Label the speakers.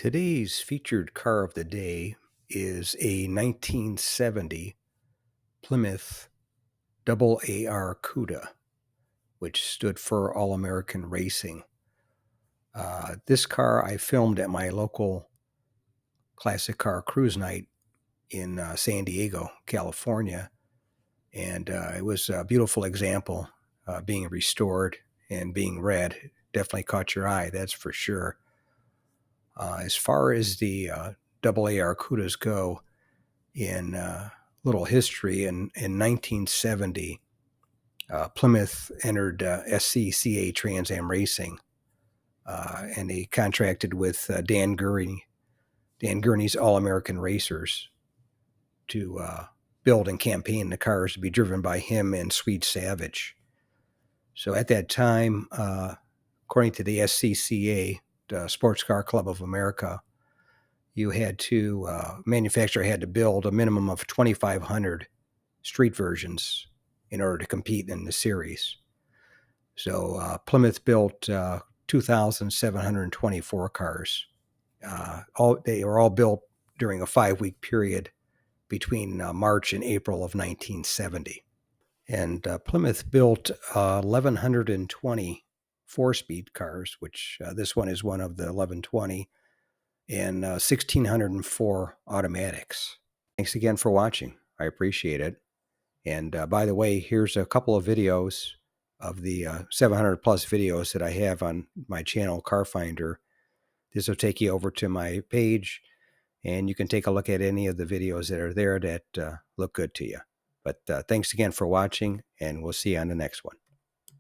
Speaker 1: Today's featured car of the day is a 1970 Plymouth AAR Cuda, which stood for All American Racing. This car I filmed at my local classic car cruise night in San Diego, California, and it was a beautiful example being restored and being red. Definitely caught your eye, that's for sure. As far as the AAR Cudas go, in little history, in 1970, Plymouth entered SCCA Trans Am Racing, and they contracted with Dan Gurney's All American Racers to build and campaign the cars to be driven by him and Sweet Savage. So at that time, according to the SCCA, the Sports Car Club of America, you had to, manufacturer had to build a minimum of 2,500 street versions in order to compete in the series. So Plymouth built 2,724 cars. They were all built during a 5-week period between March and April of 1970. And Plymouth built 1,120 four-speed cars, which this one is one of the 1120, and 1,604 automatics. Thanks again for watching. I appreciate it. And by the way, here's a couple of videos of the 700 plus videos that I have on my channel, Car Finder. This will take you over to my page, and you can take a look at any of the videos that are there that look good to you. But thanks again for watching, and we'll see you on the next one.